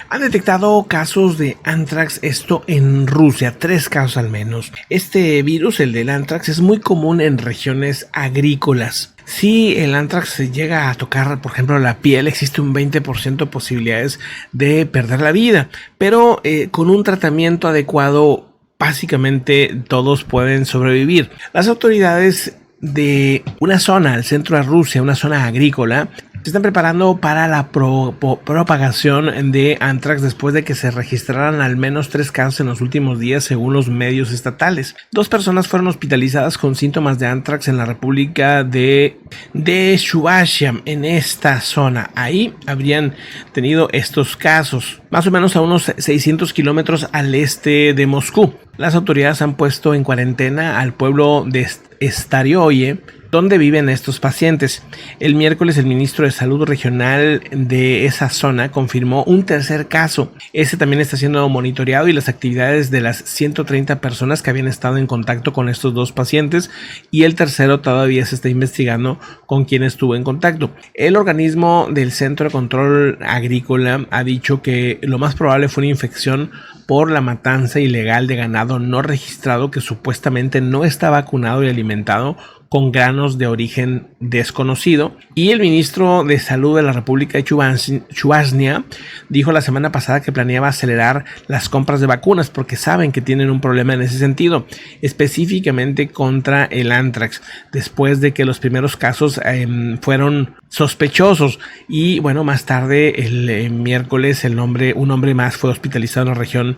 Han detectado casos de anthrax, esto en Rusia, 3 casos al menos. Este virus, el del anthrax, es muy común en regiones agrícolas. Si el anthrax se llega a tocar, por ejemplo, la piel, existe un 20% de posibilidades de perder la vida, pero con un tratamiento adecuado, básicamente todos pueden sobrevivir. Las autoridades de una zona al centro de Rusia, una zona agrícola, se están preparando para la propagación de anthrax después de que se registraran al menos 3 casos en los últimos días según los medios estatales. 2 personas fueron hospitalizadas con síntomas de anthrax en la República de Chuvastia, en esta zona. Ahí habrían tenido estos casos, más o menos a unos 600 kilómetros al este de Moscú. Las autoridades han puesto en cuarentena al pueblo de Starioye, donde viven estos pacientes. El miércoles el ministro de Salud regional de esa zona confirmó un tercer caso. Este también está siendo monitoreado y las actividades de las 130 personas que habían estado en contacto con estos 2 pacientes, y el tercero todavía se está investigando con quién estuvo en contacto. El organismo del Centro de Control Agrícola ha dicho que lo más probable fue una infección por la matanza ilegal de ganado no registrado que supuestamente no está vacunado y alimentado con granos de origen desconocido. Y el ministro de Salud de la República de Chuvastia dijo la semana pasada que planeaba acelerar las compras de vacunas porque saben que tienen un problema en ese sentido, específicamente contra el anthrax, después de que los primeros casos fueron sospechosos. Y bueno, más tarde el miércoles un hombre más fue hospitalizado en la región,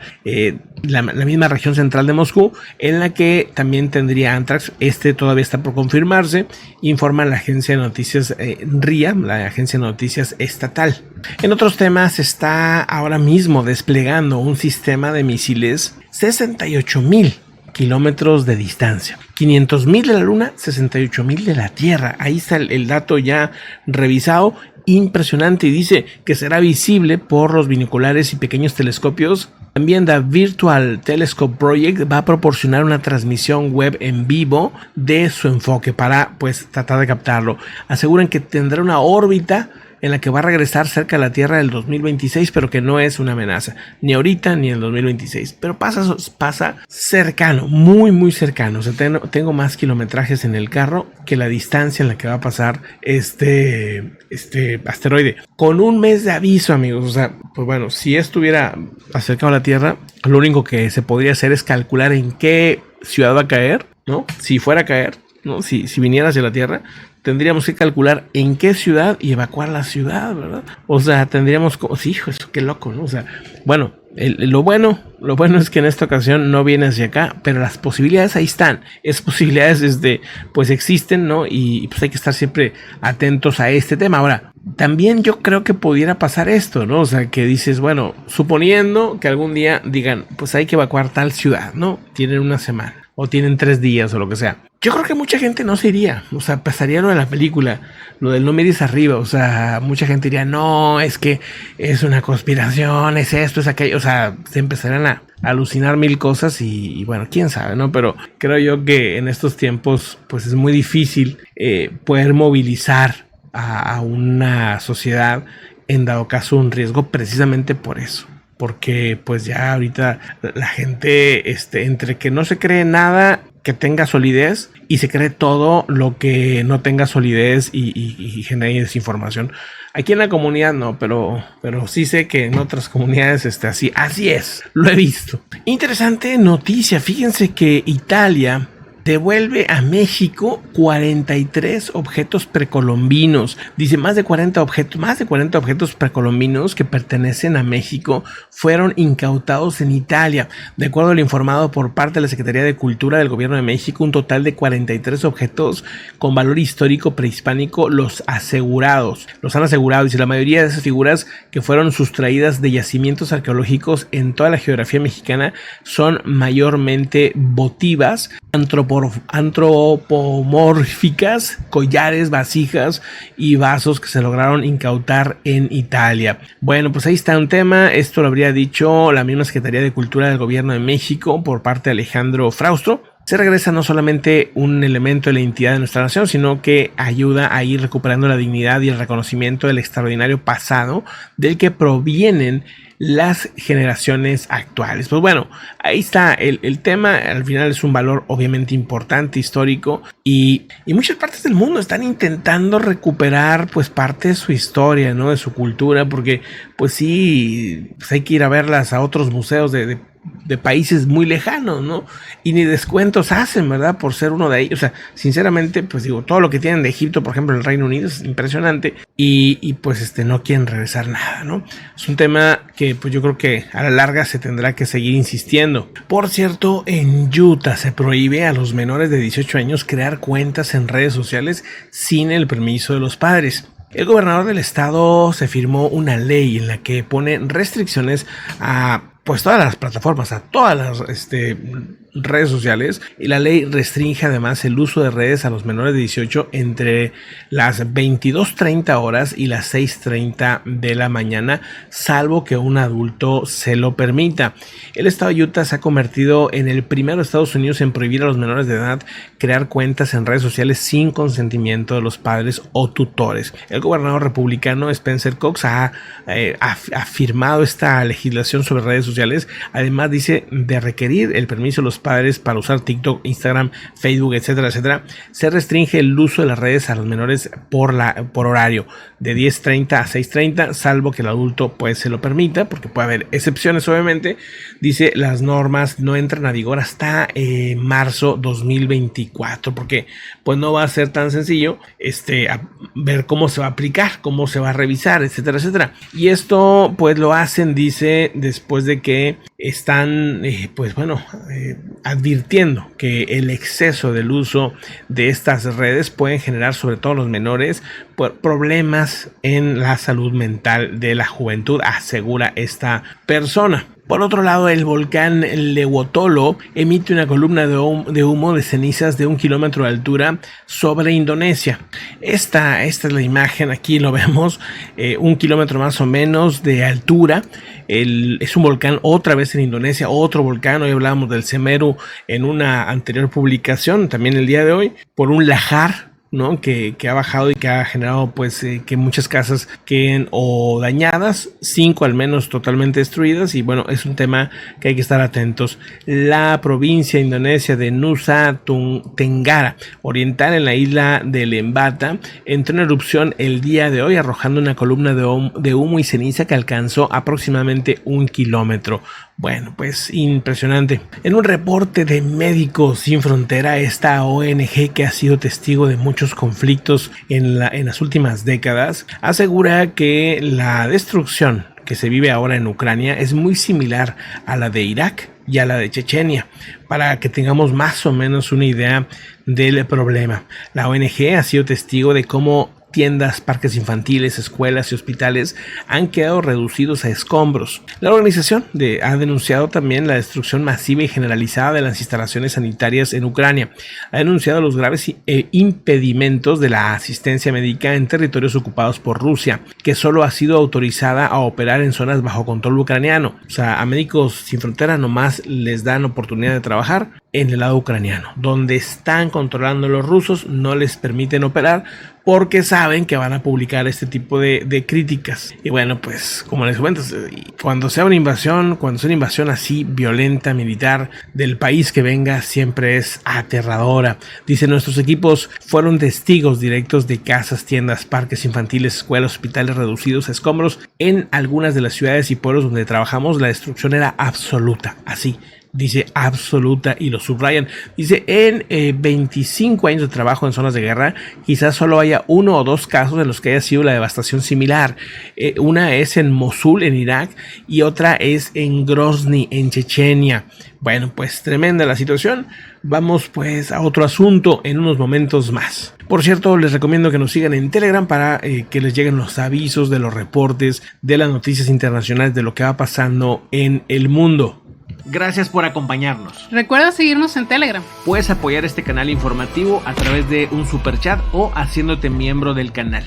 la misma región central de Moscú, en la que también tendría anthrax. Este todavía está por confirmarse, informa la agencia de noticias RIA, la agencia de noticias estatal. En otros temas, está ahora mismo desplegando un sistema de misiles 68,000 kilómetros de distancia, 500,000 de la Luna, 68,000 de la Tierra. Ahí está el dato ya revisado, impresionante, y dice que será visible por los binoculares y pequeños telescopios. También The Virtual Telescope Project va a proporcionar una transmisión web en vivo de su enfoque para tratar de captarlo. Aseguran que tendrá una órbita en la que va a regresar cerca de la Tierra del 2026, pero que no es una amenaza, ni ahorita ni en el 2026, pero pasa cercano, muy muy cercano. O sea, tengo más kilometrajes en el carro que la distancia en la que va a pasar este asteroide. Con un mes de aviso, amigos. O sea, pues bueno, si estuviera acercado a la Tierra, lo único que se podría hacer es calcular en qué ciudad va a caer, ¿no? Si fuera a caer, ¿no? Si viniera hacia la Tierra, tendríamos que calcular en qué ciudad y evacuar la ciudad, ¿verdad? O sea, tendríamos como, sí, hijo, eso qué loco, ¿no? O sea, bueno, lo bueno es que en esta ocasión no viene hacia acá, pero las posibilidades ahí están. Esas posibilidades pues existen, ¿no? Y pues hay que estar siempre atentos a este tema. Ahora, también yo creo que pudiera pasar esto, ¿no? O sea, que dices, bueno, suponiendo que algún día digan, pues hay que evacuar tal ciudad, ¿no? Tienen una semana o tienen 3 días o lo que sea. Yo creo que mucha gente no se iría, o sea, pasaría lo de la película, lo del no mires arriba, o sea, mucha gente diría, no, es que es una conspiración, es esto, es aquello, o sea, se empezarían a alucinar mil cosas y bueno, quién sabe, ¿no? Pero creo yo que en estos tiempos, pues es muy difícil poder movilizar a una sociedad en dado caso un riesgo, precisamente por eso. Porque pues ya ahorita la gente entre que no se cree nada que tenga solidez y se cree todo lo que no tenga solidez y genere desinformación. Aquí en la comunidad no, pero sí sé que en otras comunidades así es, lo he visto. Interesante noticia, fíjense que Italia devuelve a México 43 objetos precolombinos. Dice más de 40 objetos precolombinos que pertenecen a México fueron incautados en Italia. De acuerdo al informado por parte de la Secretaría de Cultura del Gobierno de México, un total de 43 objetos con valor histórico prehispánico los han asegurado. Dice, la mayoría de esas figuras que fueron sustraídas de yacimientos arqueológicos en toda la geografía mexicana son mayormente votivas, antropomórficas, collares, vasijas y vasos que se lograron incautar en Italia. Bueno, pues ahí está un tema. Esto lo habría dicho la misma Secretaría de Cultura del Gobierno de México por parte de Alejandro Fraustro. Se regresa no solamente un elemento de la identidad de nuestra nación, sino que ayuda a ir recuperando la dignidad y el reconocimiento del extraordinario pasado del que provienen las generaciones actuales. Pues bueno, ahí está el tema. Al final es un valor obviamente importante, histórico, y muchas partes del mundo están intentando recuperar pues parte de su historia, ¿no? De su cultura, porque pues sí, pues hay que ir a verlas a otros museos de países muy lejanos, ¿no? Y ni descuentos hacen, ¿verdad? Por ser uno de ellos. O sea, sinceramente, pues digo, todo lo que tienen de Egipto, por ejemplo, el Reino Unido es impresionante, y pues no quieren regresar nada, ¿no? Es un tema que pues yo creo que a la larga se tendrá que seguir insistiendo. Por cierto, en Utah se prohíbe a los menores de 18 años crear cuentas en redes sociales sin el permiso de los padres. El gobernador del estado se firmó una ley en la que pone restricciones a pues todas las plataformas, a todas las redes sociales, y la ley restringe además el uso de redes a los menores de 18 entre las 22:30 horas y las 6:30 de la mañana, salvo que un adulto se lo permita. El estado de Utah se ha convertido en el primero de Estados Unidos en prohibir a los menores de edad crear cuentas en redes sociales sin consentimiento de los padres o tutores. El gobernador republicano Spencer Cox ha firmado esta legislación sobre redes sociales. Además dice de requerir el permiso de los padres para usar TikTok, Instagram, Facebook, etcétera, etcétera. Se restringe el uso de las redes a los menores por horario de 10:30 a 6:30, salvo que el adulto pues se lo permita, porque puede haber excepciones obviamente. Dice las normas no entran a vigor hasta marzo 2024, porque pues no va a ser tan sencillo a ver cómo se va a aplicar, cómo se va a revisar, etcétera, etcétera. Y esto pues lo hacen, dice, después de que están advirtiendo que el exceso del uso de estas redes pueden generar, sobre todo los menores, problemas en la salud mental de la juventud, asegura esta persona. Por otro lado, el volcán Lewotolo emite una columna de humo de cenizas de 1 kilómetro de altura sobre Indonesia. Esta es la imagen, aquí lo vemos, 1 kilómetro más o menos de altura. Es un volcán otra vez en Indonesia, otro volcán. Hoy hablábamos del Semeru en una anterior publicación, también el día de hoy, por un lajar, ¿no? que ha bajado y que ha generado pues que muchas casas queden o dañadas, 5 al menos totalmente destruidas, y bueno, es un tema que hay que estar atentos. La provincia indonesia de Nusa Tenggara Oriental, en la isla de Lembata, entró en erupción el día de hoy, arrojando una columna de humo y ceniza que alcanzó aproximadamente 1 kilómetro. Bueno, pues impresionante. En un reporte de Médicos Sin Frontera, esta ONG que ha sido testigo de muchos conflictos en las últimas décadas, asegura que la destrucción que se vive ahora en Ucrania es muy similar a la de Irak y a la de Chechenia, para que tengamos más o menos una idea del problema. La ONG ha sido testigo de cómo tiendas, parques infantiles, escuelas y hospitales han quedado reducidos a escombros. La organización ha denunciado también la destrucción masiva y generalizada de las instalaciones sanitarias en Ucrania. Ha denunciado los graves impedimentos de la asistencia médica en territorios ocupados por Rusia, que solo ha sido autorizada a operar en zonas bajo control ucraniano. O sea, a Médicos Sin Frontera nomás les dan oportunidad de trabajar en el lado ucraniano. Donde están controlando los rusos no les permiten operar, porque saben que van a publicar este tipo de críticas. Y bueno, pues como les comento, cuando sea una invasión así violenta, militar, del país que venga, siempre es aterradora. Dice, nuestros equipos fueron testigos directos de casas, tiendas, parques infantiles, escuelas, hospitales reducidos a escombros. En algunas de las ciudades y pueblos donde trabajamos, la destrucción era absoluta, así. Dice absoluta, y lo subrayan. Dice, en 25 años de trabajo en zonas de guerra, quizás solo haya 1 o 2 casos en los que haya sido la devastación similar. Una es en Mosul, en Irak, y otra es en Grozny, en Chechenia. Bueno, pues tremenda la situación. Vamos pues a otro asunto en unos momentos más. Por cierto, les recomiendo que nos sigan en Telegram para que les lleguen los avisos de los reportes, de las noticias internacionales, de lo que va pasando en el mundo. Gracias por acompañarnos. Recuerda seguirnos en Telegram. Puedes apoyar este canal informativo a través de un superchat o haciéndote miembro del canal.